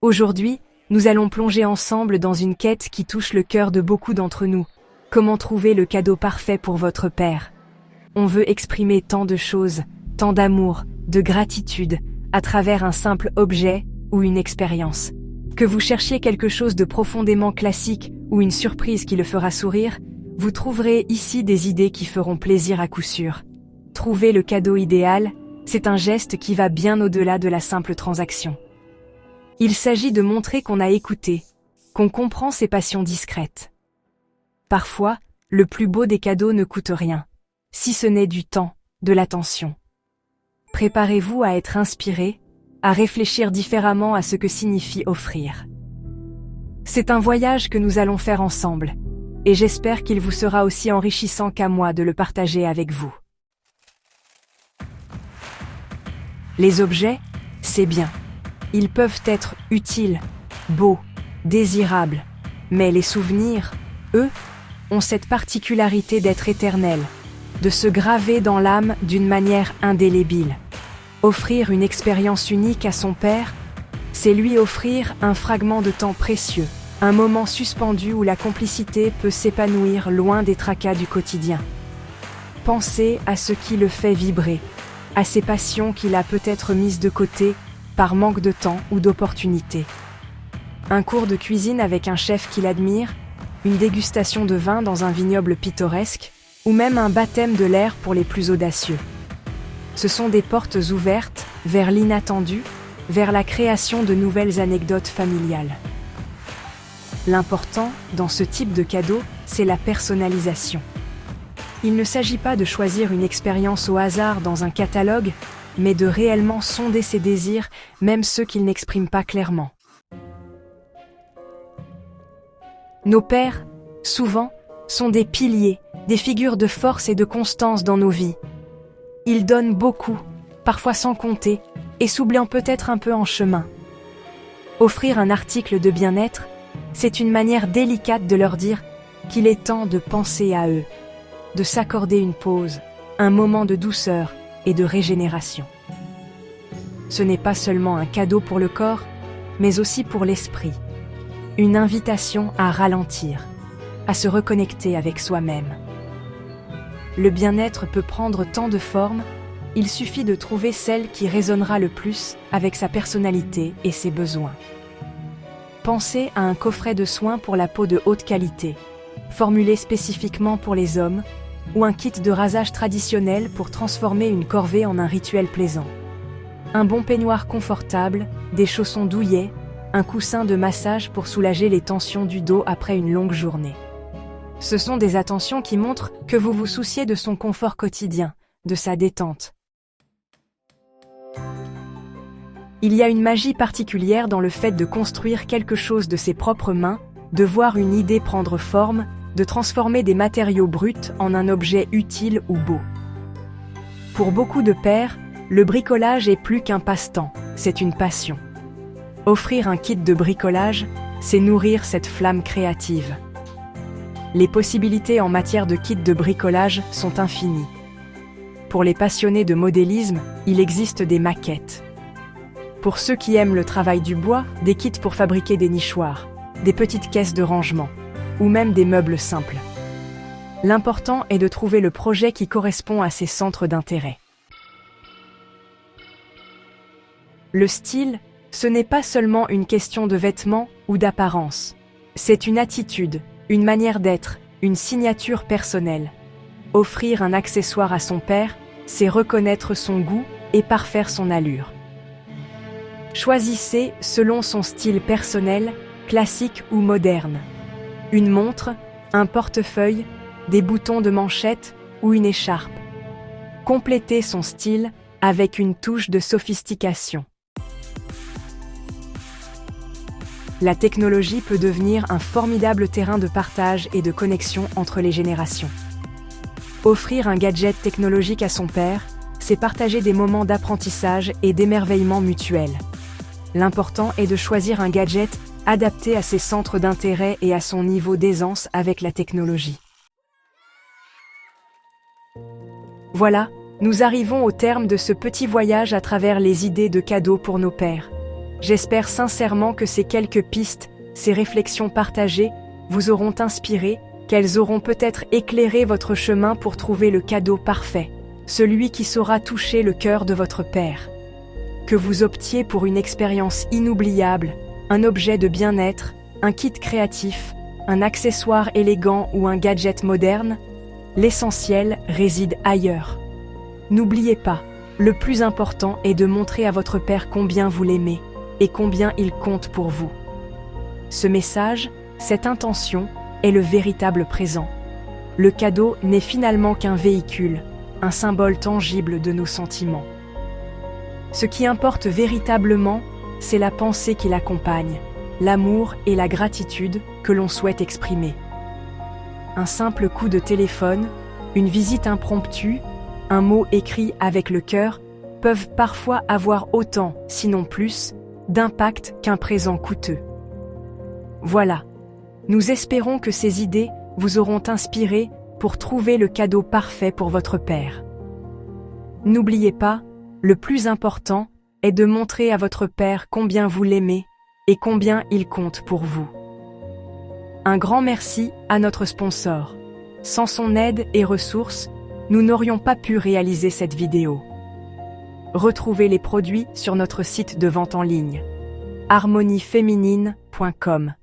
Aujourd'hui, nous allons plonger ensemble dans une quête qui touche le cœur de beaucoup d'entre nous. Comment trouver le cadeau parfait pour votre père? On veut exprimer tant de choses, tant d'amour, de gratitude, à travers un simple objet ou une expérience. Que vous cherchiez quelque chose de profondément classique ou une surprise qui le fera sourire, vous trouverez ici des idées qui feront plaisir à coup sûr. Trouver le cadeau idéal, c'est un geste qui va bien au-delà de la simple transaction. Il s'agit de montrer qu'on a écouté, qu'on comprend ses passions discrètes. Parfois, le plus beau des cadeaux ne coûte rien, si ce n'est du temps, de l'attention. Préparez-vous à être inspiré, à réfléchir différemment à ce que signifie offrir. C'est un voyage que nous allons faire ensemble, et j'espère qu'il vous sera aussi enrichissant qu'à moi de le partager avec vous. Les objets, c'est bien. Ils peuvent être utiles, beaux, désirables, mais les souvenirs, eux, ont cette particularité d'être éternels, de se graver dans l'âme d'une manière indélébile. Offrir une expérience unique à son père, c'est lui offrir un fragment de temps précieux, un moment suspendu où la complicité peut s'épanouir loin des tracas du quotidien. Pensez à ce qui le fait vibrer, à ses passions qu'il a peut-être mises de côté par manque de temps ou d'opportunités. Un cours de cuisine avec un chef qu'il admire, une dégustation de vin dans un vignoble pittoresque, ou même un baptême de l'air pour les plus audacieux. Ce sont des portes ouvertes vers l'inattendu, vers la création de nouvelles anecdotes familiales. L'important, dans ce type de cadeau, c'est la personnalisation. Il ne s'agit pas de choisir une expérience au hasard dans un catalogue, mais de réellement sonder ses désirs, même ceux qu'il n'exprime pas clairement. Nos pères, souvent, sont des piliers, des figures de force et de constance dans nos vies. Ils donnent beaucoup, parfois sans compter, et s'oubliant peut-être un peu en chemin. Offrir un article de bien-être, c'est une manière délicate de leur dire qu'il est temps de penser à eux, de s'accorder une pause, un moment de douceur et de régénération. Ce n'est pas seulement un cadeau pour le corps, mais aussi pour l'esprit. Une invitation à ralentir, à se reconnecter avec soi-même. Le bien-être peut prendre tant de formes, il suffit de trouver celle qui résonnera le plus avec sa personnalité et ses besoins. Pensez à un coffret de soins pour la peau de haute qualité, formulé spécifiquement pour les hommes, ou un kit de rasage traditionnel pour transformer une corvée en un rituel plaisant. Un bon peignoir confortable, des chaussons douillets, un coussin de massage pour soulager les tensions du dos après une longue journée. Ce sont des attentions qui montrent que vous vous souciez de son confort quotidien, de sa détente. Il y a une magie particulière dans le fait de construire quelque chose de ses propres mains, de voir une idée prendre forme, de transformer des matériaux bruts en un objet utile ou beau. Pour beaucoup de pères, le bricolage est plus qu'un passe-temps, c'est une passion. Offrir un kit de bricolage, c'est nourrir cette flamme créative. Les possibilités en matière de kits de bricolage sont infinies. Pour les passionnés de modélisme, il existe des maquettes. Pour ceux qui aiment le travail du bois, des kits pour fabriquer des nichoirs, des petites caisses de rangement, ou même des meubles simples. L'important est de trouver le projet qui correspond à ses centres d'intérêt. Le style, ce n'est pas seulement une question de vêtements ou d'apparence. C'est une attitude, une manière d'être, une signature personnelle. Offrir un accessoire à son père, c'est reconnaître son goût et parfaire son allure. Choisissez selon son style personnel, classique ou moderne. Une montre, un portefeuille, des boutons de manchette ou une écharpe. Complétez son style avec une touche de sophistication. La technologie peut devenir un formidable terrain de partage et de connexion entre les générations. Offrir un gadget technologique à son père, c'est partager des moments d'apprentissage et d'émerveillement mutuel. L'important est de choisir un gadget adapté à ses centres d'intérêt et à son niveau d'aisance avec la technologie. Voilà, nous arrivons au terme de ce petit voyage à travers les idées de cadeaux pour nos pères. J'espère sincèrement que ces quelques pistes, ces réflexions partagées, vous auront inspiré, qu'elles auront peut-être éclairé votre chemin pour trouver le cadeau parfait, celui qui saura toucher le cœur de votre père. Que vous optiez pour une expérience inoubliable, un objet de bien-être, un kit créatif, un accessoire élégant ou un gadget moderne, l'essentiel réside ailleurs. N'oubliez pas, le plus important est de montrer à votre père combien vous l'aimez et combien il compte pour vous. Ce message, cette intention, est le véritable présent. Le cadeau n'est finalement qu'un véhicule, un symbole tangible de nos sentiments. Ce qui importe véritablement, c'est la pensée qui l'accompagne, l'amour et la gratitude que l'on souhaite exprimer. Un simple coup de téléphone, une visite impromptue, un mot écrit avec le cœur peuvent parfois avoir autant, sinon plus, d'impact qu'un présent coûteux. Voilà, nous espérons que ces idées vous auront inspiré pour trouver le cadeau parfait pour votre père. N'oubliez pas, le plus important est de montrer à votre père combien vous l'aimez et combien il compte pour vous. Un grand merci à notre sponsor. Sans son aide et ressources, nous n'aurions pas pu réaliser cette vidéo. Retrouvez les produits sur notre site de vente en ligne harmonieféminine.com.